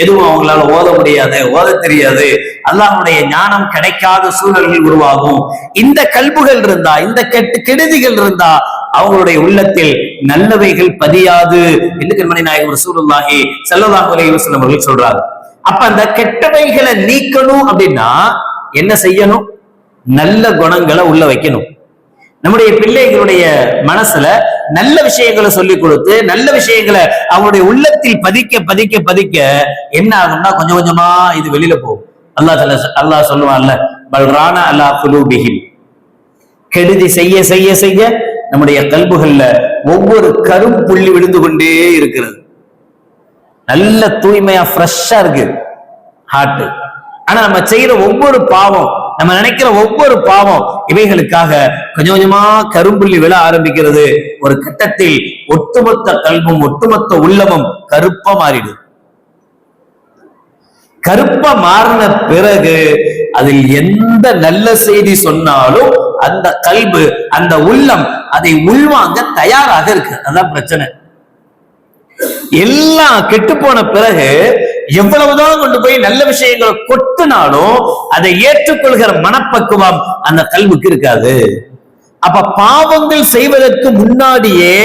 எதுவும் அவங்களால ஓத முடியாது, ஓத தெரியாது. அல்லாஹ்வுடைய ஞானம் கிடைக்காத சூழல்கள் உருவாகும். இந்த கல்புகள் இருந்தா, இந்த கெடுதிகள் இருந்தா அவங்களுடைய உள்ளத்தில் நல்லவைகள் பதியாது என்று கண்மணி நாயகம் ரசூலுல்லாஹி ஸல்லல்லாஹு அலைஹி வஸல்லம் அவர்கள் சொல்றாங்க. அப்ப அந்த கெட்டவைகளை நீக்கணும் அப்படின்னா என்ன செய்யணும்? நல்ல குணங்களை உள்ள வைக்கணும். நம்முடைய பிள்ளைகளுடைய மனசுல நல்ல விஷயங்களை சொல்லி கொடுத்து நல்ல விஷயங்களை அவங்களுடைய உள்ளத்தில் பதிக்க பதிக்க பதிக்க என்ன ஆகும்னா கொஞ்சம் கொஞ்சமா இது வெளியில போகும். அல்லாஹ் சொல்லுவான்ல, பல்ரான அல்லா குலூபிஹிம், கெடுதி செய்ய செய்ய செய்ய நம்முடைய கல்புகள்ல ஒவ்வொரு கருப்புள்ளி விழுந்து கொண்டே இருக்கிறது. நல்ல தூய்மையா ஃப்ரெஷ்ஷா இருக்கு ஹார்ட். ஆனா நம்ம செய்யற ஒவ்வொரு பாவம், நம்ம நினைக்கிற ஒவ்வொரு பாவம், இவைகளுக்காக கொஞ்சம் கொஞ்சமா கரும்புள்ளி விழ ஆரம்பிக்கிறது. ஒரு கட்டத்தில் ஒட்டுமொத்த கல்பும் ஒட்டுமொத்த உள்ளமும் கருப்பா மாறிடுது. கருப்பா மாறின பிறகு அதில் எந்த நல்ல செய்தி சொன்னாலும் அந்த கல்பு, அந்த உள்ளம் அதை உள்வாங்க தயாராக இருக்கு. அதான் பிரச்சனை. எல்லாம் கெட்டு போன பிறகு எவ்வளவுதான் கொண்டு போய் நல்ல விஷயங்களை கொட்டினாலும் அதை ஏற்றுக்கொள்கிற மனப்பக்குவம் அந்த கல்விக்கு இருக்காது. அப்ப பாவங்கள் செய்வதற்கு முன்னாடியே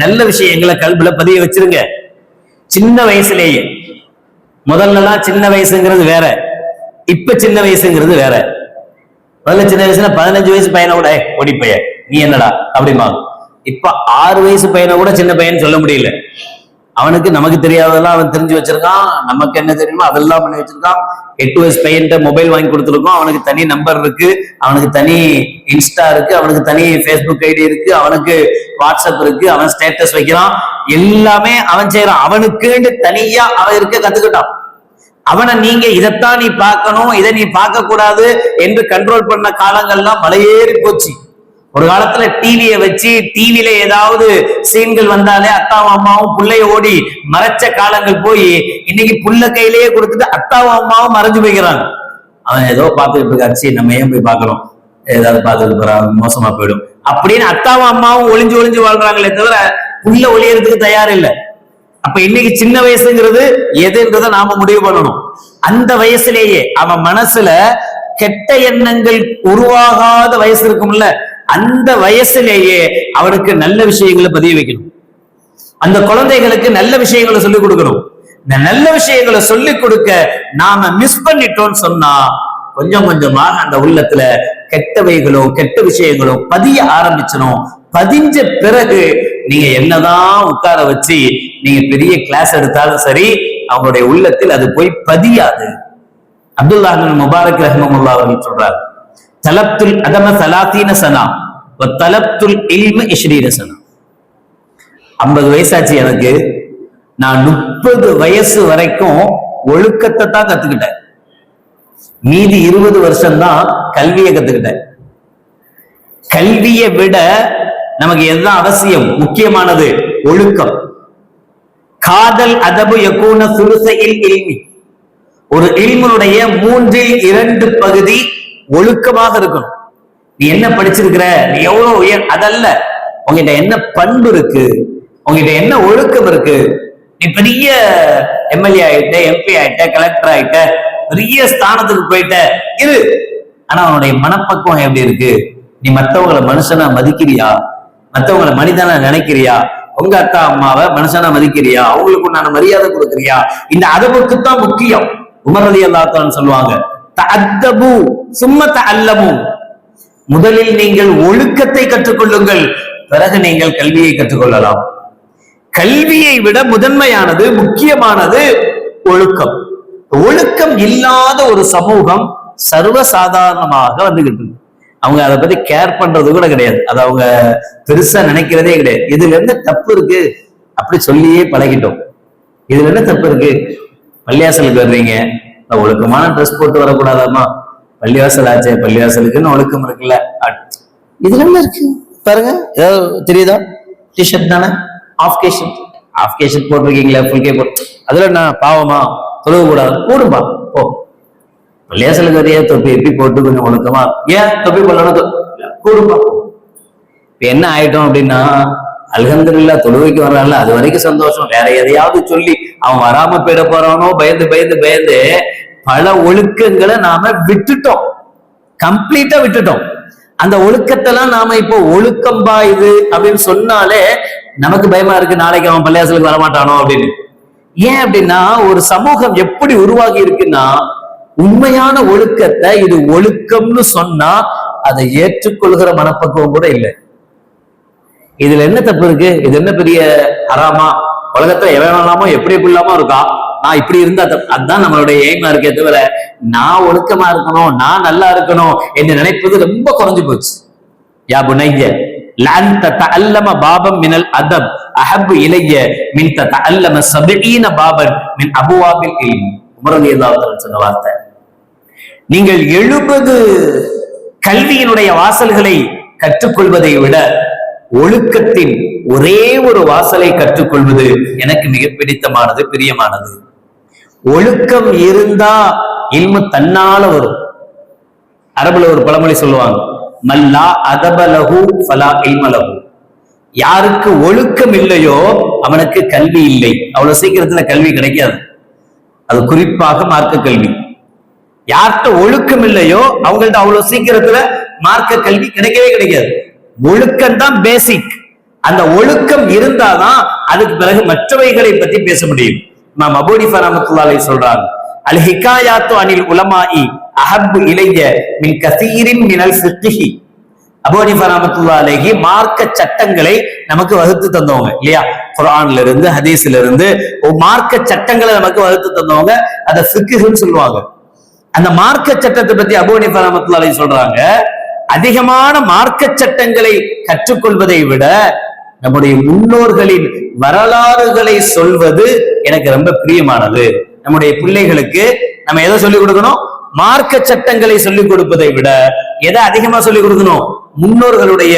நல்ல விஷயங்களை கல்வில பதிய வச்சிருங்க. சின்ன வயசுலேயே. முதல்லலாம் சின்ன வயசுங்கிறது வேற, இப்ப சின்ன வயசுங்கிறது வேற. முதல்ல சின்ன வயசுல 15 வயசு பையனை கூட ஓடிப்பைய நீ என்னடா அப்படிமா, இப்ப 6 வயசு பையனை கூட சின்ன பையன் சொல்ல முடியல. அவனுக்கு நமக்கு தெரியாததெல்லாம் அவன் தெரிஞ்சு வச்சிருக்கான், நமக்கு என்ன தெரியுமோ அதெல்லாம் பண்ணி வச்சிருக்கான். 8 வயசு பையன்கிட்ட மொபைல் வாங்கி கொடுத்துருக்கோம், அவனுக்கு தனி நம்பர் இருக்கு, அவனுக்கு தனி இன்ஸ்டா இருக்கு, அவனுக்கு தனி ஃபேஸ்புக் ஐடி இருக்கு, அவனுக்கு வாட்ஸ்அப் இருக்கு, அவன் ஸ்டேட்டஸ் வைக்கிறான், எல்லாமே அவன் செய்யறான். அவனுக்கு தனியா அவன் இருக்க கத்துக்கிட்டான். அவனை நீங்க இதைத்தான் நீ பார்க்கணும், இதை நீ பார்க்க கூடாது என்று கண்ட்ரோல் பண்ண காலங்கள்லாம் மலையேறி போச்சு. ஒரு காலத்துல டிவியை வச்சு டிவில ஏதாவது சீன்கள் வந்தாலே அத்தாவும் அம்மாவும் புள்ளைய ஓடி மறைச்ச காலங்கள் போய் இன்னைக்கு புள்ள கையிலேயே கொடுத்துட்டு அத்தாவும் அம்மாவும் மறைஞ்சு போய்க்கிறாங்க. அவன் ஏதோ பார்த்துக்கிட்டு இருக்காச்சு, நம்ம ஏன் போய் பார்க்கணும், ஏதாவது பார்த்துட்டு போறான், மோசமா போயிடும் அப்படின்னு அத்தாவும் அம்மாவும் ஒளிஞ்சு ஒளிஞ்சு வாழ்றாங்களே தவிர புள்ள ஒளியறதுக்கு தயார் இல்லை. அப்ப இன்னைக்கு சின்ன வயசுங்கிறது எதுன்றதை நாம முடிவு பண்ணணும். அந்த வயசுலேயே அவன் மனசுல கெட்ட எண்ணங்கள் உருவாகாத வயசு இருக்கும்ல, அந்த வயசுலேயே அவனுக்கு நல்ல விஷயங்களை பதிய வைக்கணும். அந்த குழந்தைகளுக்கு நல்ல விஷயங்களை சொல்லிக் கொடுக்கணும். இந்த நல்ல விஷயங்களை சொல்லிக் கொடுக்க நாம மிஸ் பண்ணிட்டோம்னு சொன்னா கொஞ்சம் கொஞ்சமாக அந்த உள்ளத்துல கெட்டவைகளோ கெட்ட விஷயங்களோ பதிய ஆரம்பிச்சணும். பதிஞ்ச பிறகு நீங்க என்னதான் உட்கார வச்சு நீங்க பெரிய கிளாஸ் எடுத்தாலும் சரி, அவங்களுடைய உள்ளத்தில் அது போய் பதியாது. அப்துல்லாஹ் பின் முபாரக் ரஹ்மத்துல்லாஹி அவர்கள் சொல்றார், தலப்துல் அதம 30 சனா வ தலப்துல் இல்ம 20 சனா. 50 வயசாச்சு எனக்கு, நான் 30 வயசு வரைக்கும் ஒழுக்கத்தை தான் கத்துக்கிட்டேன். மீதி 20 வருஷம் தான் கல்வியை கத்துக்கிட்டேன். கல்வியை விட நமக்கு எதுதான் அவசியம், முக்கியமானது ஒழுக்கம். காதல் அதபு யகூன சுலுசையில் இல்மி, ஒரு இல்முடைய 3/2 பகுதி ஒழுக்கமாக இருக்கணும். நீ என்ன படிச்சிருக்கிற, நீ எவ்வளவு உயர், அதல்ல. உங்ககிட்ட என்ன பண்பு இருக்கு, உங்ககிட்ட என்ன ஒழுக்கம் இருக்கு. நீ பெரிய எம்எல்ஏ ஆயிட்ட, எம்பி ஆயிட்ட, கலெக்டர் ஆயிட்ட, பெரிய ஸ்தானத்துக்கு போயிட்ட இரு, ஆனா உன்னுடைய மனப்பக்குவம் எப்படி இருக்கு? நீ மற்றவங்களை மனுஷனா மதிக்கிறியா? மற்றவங்களை மனிதனா நினைக்கிறியா? உங்க அக்கா அம்மாவை மனுஷனா மதிக்கிறியா? அவங்களுக்கு உண்டான மரியாதை கொடுக்கிறியா? இந்த அதபுக்குத்தான் முக்கியம். உமர் ரலியல்லாஹு அன்ஹு சொல்லுவாங்க, தஅத்தபு சும்ம தஅல்லமு, முதலில் நீங்கள் ஒழுக்கத்தை கற்றுக்கொள்ளுங்கள், பிறகு நீங்கள் கல்வியை கற்றுக்கொள்ளலாம். கல்வியை விட முதன்மையானது முக்கியமானது ஒழுக்கம். ஒழுக்கம் இல்லாத ஒரு சமூகம் சர்வசாதாரணமாக வந்துகிட்டு இருக்கு. அவங்க அதை பத்தி கேர் பண்றது கூட கிடையாது, அது அவங்க பெருசா நினைக்கிறதே கிடையாது. இதுல என்ன தப்பு இருக்கு அப்படி சொல்லியே பழகிட்டோம். இதுல என்ன தப்பு இருக்கு? பள்ளிவாசலுக்கு வர்றீங்க, ஒழுக்கமான ட்ரெஸ் போட்டு வரக்கூடாதாமா? பள்ளிவாசல் ஆச்சு, பள்ளிவாசலுக்குன்னு ஒழுக்கம் இருக்குல்ல, இதுல என்ன இருக்கு பாருங்க. ஏதாவது தெரியுதா? டிஷர்ட் தானே, ஆஃப் கேஷர்ட் போட்டிருக்கீங்களா, ஃபுல் கே போட்டு, அதுல என்ன பாவமா? தொழுக கூடாது, கூடும்பா போ. பள்ளிவாசலுக்கு வரைய தொப்பி எப்படி போட்டு கொஞ்சம் ஒழுக்கமா, ஏன் தொப்பி போடணும், கூடும்பா. இப்ப என்ன ஆயிட்டோம் அப்படின்னா, அல்ஹம்துலில்லாஹ் தொழுகைக்கு வர்றான்ல அது வரைக்கும் சந்தோஷம், வேற எதையாவது சொல்லி அவன் வராம போயிட போறானோ பயந்து பயந்து பயந்து பல ஒழுக்கங்களை நாம விட்டுட்டோம், கம்ப்ளீட்டா விட்டுட்டோம். அந்த ஒழுக்கத்தெல்லாம் நாம இப்போ ஒழுக்கம்பா இது அப்படின்னு சொன்னாலே நமக்கு பயமா இருக்கு, நாளைக்கு அவன் பள்ளிவாசலுக்கு வரமாட்டானோ அப்படின்னு. ஏன் அப்படின்னா, ஒரு சமூகம் எப்படி உருவாகி இருக்குன்னா, உண்மையான ஒழுக்கத்தை இது ஒழுக்கம்னு சொன்னா அதை ஏற்றுக்கொள்கிற மனப்பக்குவம் கூட இல்லை. இதுல என்ன தப்பு இருக்கு? இது என்ன பெரிய ஹராமா? உலகத்துல எவனாமோ எப்படி இல்லாமோ இருக்கா, நான் இப்படி இருந்தா அதுதான் நம்மளுடைய எய்மா இருக்கே தவிர நான் ஒழுக்கமா இருக்கணும், நான் நல்லா இருக்கணும் என்று நினைப்பது ரொம்ப குறைஞ்சு போச்சு. யா புனைய லன் ததஅல்லம பாபம் மினல் அதப் அஹப்பு இலைய மின் ததஅல்லம 70 பாபன் மின் அபுவாபில் இல்ம். உமர் ரலியல்லாஹு அன்ஹு சொன்ன வார்த்தை. நீங்கள் 70 கல்வியினுடைய வாசல்களை கற்றுக்கொள்வதை விட ஒழுக்கத்தின் ஒரே ஒரு வாசலை கற்றுக்கொள்வது எனக்கு மிக பிடித்தமானது, பிரியமானது. ஒழுக்கம் இருந்தா இல்மு தன்னால வரும். அரபுல ஒரு பழமொழி சொல்லுவாங்க, மல்லா அதபலஹு ஃபலா இல்மலஹு. யாருக்கு ஒழுக்கம் இல்லையோ அவனுக்கு கல்வி இல்லை. அவ்வளவு சீக்கிரத்துல கல்வி கிடைக்காது, அது குறிப்பாக மார்க்க கல்வி. யார்கிட்ட ஒழுக்கம் இல்லையோ அவங்கள்ட்ட அவ்வளவு சீக்கிரத்துல மார்க்க கல்வி கிடைக்கவே கிடைக்காது. ஒழுக்கம் தான் பேசிக். அந்த ஒழுக்கம் இருந்தாதான் அதுக்கு பிறகு மற்றவைகளை பத்தி பேச முடியும். இமாம் அபூ ஹனீஃபா ரஹ்மத்துல்லாஹி அலைஹி சொல்றாங்க, அல் ஹிகாயாத்து அனில் உலமாஇ அஹப்பு இலைய மின் கஸீரின் மினல் ஃபிக்ஹி. அபூ ஹனீஃபா ரஹ்மத்துல்லாஹி அலைஹி மார்க்க சட்டங்களை நமக்கு வகுத்து தந்தவங்க இல்லையா? குர்ஆன்ல இருந்து ஹதீஸ்ல இருந்து மார்க்க சட்டங்களை நமக்கு வகுத்து தந்தவங்க. அதை ஃபிக்ஹ்னு சொல்லுவாங்க. அந்த மார்க்க சட்டத்தை பத்தி அபூ ஹனீஃபா ரஹ்மத்துல்லாஹி அலைஹி சொல்றாங்க, அதிகமான மார்க்க சட்டங்களை கற்றுக்கொள்வதை விட நம்முடைய முன்னோர்களின் வரலாறுகளை சொல்வது எனக்கு ரொம்ப பிரியமானது. நம்முடைய பிள்ளைகளுக்கு நம்ம எதை சொல்லிக் கொடுக்கணும்? மார்க்க சட்டங்களை சொல்லிக் கொடுப்பதை விட எதை அதிகமா சொல்லிக் கொடுக்கணும்? முன்னோர்களுடைய,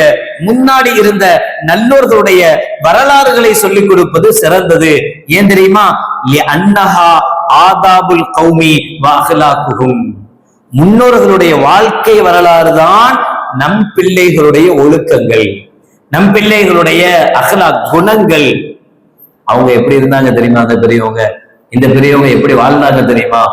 முன்னாடி இருந்த நல்லோர்களுடைய வரலாறுகளை சொல்லிக் கொடுப்பது சிறந்தது. ஏன் தெரியுமா? அன்னஹா ஆதாபுல் கௌமி வ அக்லாகுஹும். முன்னோர்களுடைய வாழ்க்கை வரலாறு தான் நம் பிள்ளைகளுடைய ஒழுக்கங்கள், நம் பிள்ளைகளுடைய அக்லாக் குணங்கள். அவங்க எப்படி இருந்தாங்க தெரியுமா? அந்த பெரியவங்க, இந்த பெரியவங்க எப்படி வாழ்ந்தாங்க தெரியுமா?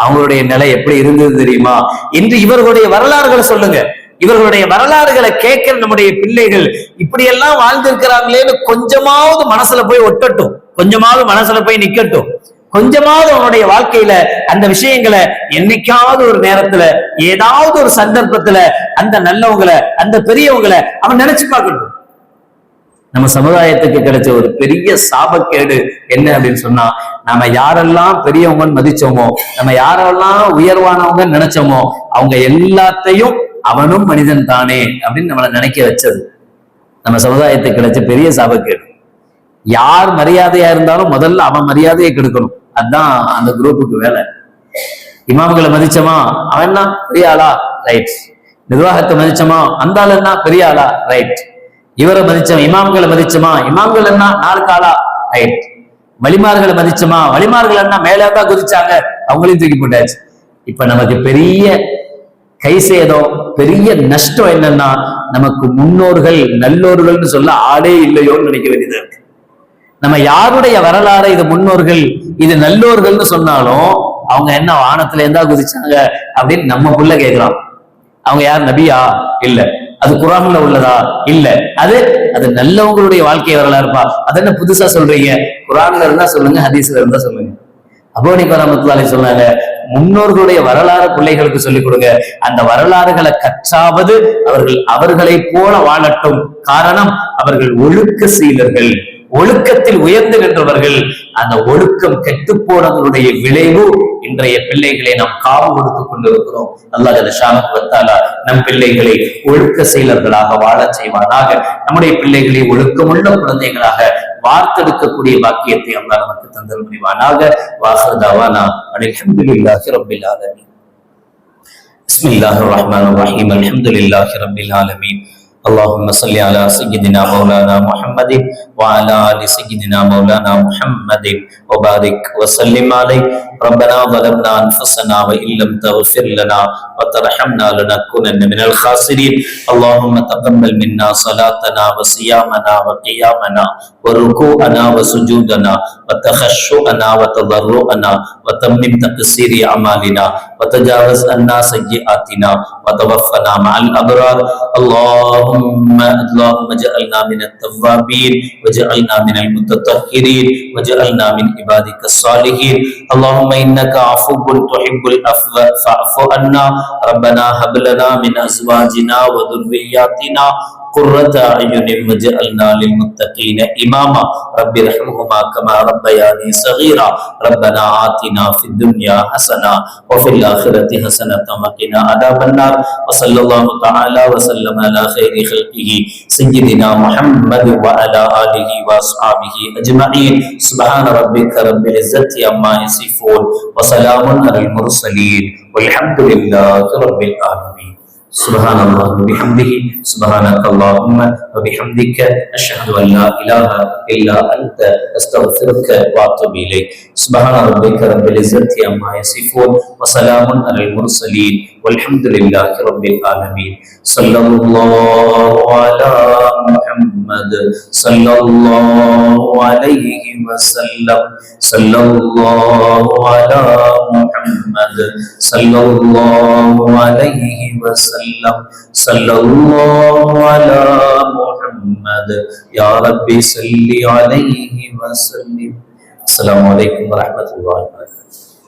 அவங்களுடைய நிலை எப்படி இருந்தது தெரியுமா என்று இவர்களுடைய வரலாறுகளை சொல்லுங்க. இவர்களுடைய வரலாறுகளை கேட்கிற நம்முடைய பிள்ளைகள் இப்படி எல்லாம் வாழ்ந்திருக்கிறாங்களேன்னு கொஞ்சமாவது மனசுல போய் ஒட்டட்டும், கொஞ்சமாவது மனசுல போய் நிக்கட்டும், கொஞ்சமாவது அவனுடைய வாழ்க்கையில அந்த விஷயங்களை என்னைக்காவது ஒரு நேரத்துல ஏதாவது ஒரு சந்தர்ப்பத்துல அந்த நல்லவங்களை, அந்த பெரியவங்களை அவன் நினைச்சு பார்க்கட்டும். நம்ம சமுதாயத்துக்கு கிடைச்ச ஒரு பெரிய சாபக்கேடு என்ன அப்படின்னு சொன்னா, நம்ம யாரெல்லாம் பெரியவங்கன்னு மதிச்சோமோ, நம்ம யாரெல்லாம் உயர்வானவங்கன்னு நினைச்சோமோ, அவங்க எல்லாத்தையும் அவனும் மனிதன் தானே அப்படின்னு நம்மளை நினைக்க வச்சது நம்ம சமுதாயத்துக்கு கிடைச்ச பெரிய சாபக்கேடு. யார் மரியாதையா இருந்தாலும் முதல்ல அவன் மரியாதையை கெடுக்கணும். அதுதான் அந்த குரூப்புக்கு வேலை. இமாம்களை மதிச்சோமா, அவன் என்ன பெரிய ஆளா, ரைட். நிர்வாகத்தை மதிச்சோமா, அந்த ஆள் என்ன பெரிய ஆளா, ரைட். இவரை மதிச்சோம், இமாம்களை மதிச்சோமா, இமாம்கள் என்ன 4 காலா, ரைட். வலிமார்களை மதிச்சோமா, வலிமார்கள் என்ன மேலதான் குதிச்சாங்க, அவங்களையும் தூக்கி போட்டாச்சு. இப்ப நமக்கு பெரிய கை சேதம், பெரிய நஷ்டம் என்னன்னா, நமக்கு முன்னோர்கள் நல்லோர்கள்னு சொல்ல ஆளே இல்லையோன்னு நினைக்க வேண்டியதா இருக்கு. நம்ம யாருடைய வரலாறு இது முன்னோர்கள், இது நல்லோர்கள்னு சொன்னாலும் அவங்க என்ன வானத்துல இருந்தா குதிச்சாங்க அப்படின்னு நம்ம புள்ள கேட்கலாம். அவங்க யார்? நபியா? இல்ல. அது குர்ஆன்ல உள்ளதா? இல்ல. அது நல்லவங்களுடைய வாழ்க்கை வரலாறுப்பா. அது என்ன புதுசா சொல்றீங்க? குர்ஆன்ல இருந்தா சொல்லுங்க, ஹதீஸ்ல இருந்தா சொல்லுங்க. அபூ ஹனீஃபா ரஹ்மத்துல்லாஹி அலைஹி சொன்னாங்க, முன்னோர்களுடைய வரலாறு பிள்ளைகளுக்கு சொல்லிக் கொடுங்க. அந்த வரலாறுகளை கற்றாவது அவர்கள் அவர்களை போல வாழட்டும். காரணம், அவர்கள் ஒழுக்க சீலர்கள், ஒழுக்கத்தில் உயர்ந்து நின்றவர்கள். அந்த ஒழுக்கம் கெட்டு போனதனுடைய விளைவு இன்றைய பிள்ளைகளை நாம் காவு கொடுத்துக் கொண்டிருக்கிறோம். அல்லாஹ் ஜல்ல வ தஆலா நம் பிள்ளைகளை ஒழுக்க செயலர்களாக வாழ செய்வானாக. நம்முடைய பிள்ளைகளை ஒழுக்கமுள்ள குழந்தைகளாக வார்த்தெடுக்கக்கூடிய பாக்கியத்தை அல்லாஹ் நமக்கு தந்தல் புரிவானாக. வாஹிரு தஅவானா அல்ஹம்துலில்லாஹி ரப்பில் ஆலமீன். பிஸ்மில்லாஹிர் ரஹ்மானிர் ரஹீம். அல்ஹம்துலில்லாஹி ரப்பில் ஆலமீன். اللهم صل على سيدنا مولانا محمد وعلى آل سيدنا مولانا محمد وبارك وسلم عليه. ربنا ظلمنا أنفسنا وإن لم تغفر لنا وترحمنا لنكونن من الخاسرين. اللهم تقبل منا صلاتنا وصيامنا وقيامنا وركوعنا وسجودنا وتخشعنا وتضرعنا وتمم تقصير أعمالنا وتجاوز عنا سيئاتنا وتوفنا مع الأبرار. اللهم اجعلنا من التوابين وجعلنا من المتطهرين وجعلنا من عبادك الصالحين. اللهم إنك عفو تحب العفو فاعف عنا. ربنا هب لنا من أزواجنا وذرياتنا قرة أعين واجعلنا للمتقين إماما. رب ارحمهما كما ربياني صغيرا. ربنا آتنا في الدنيا حسنة وفي الآخرة حسنة وقنا عذاب النار. وصلى الله تعالى وسلم على خير خلقه سيدنا محمد وعلى آله وأصحابه أجمعين. سبحان ربك رب العزة عما يصفون وسلام على المرسلين والحمد لله رب العالمين. سبحان الله وبحمده سبحانك اللهم وبحمدك أشهد أن لا إله إلا أنت أستغفرك وأتوب إليك. سبحان ربك رب العزة عما يصفون وسلام على المرسلين والحمد لله رب العالمين. صلى الله على محمد صلى الله عليه وسلم. صلى الله على محمد صلى الله عليه وسلم. صلى الله على محمد يا ربي صل عليه وسلم. السلام عليكم ورحمة الله وبركاته.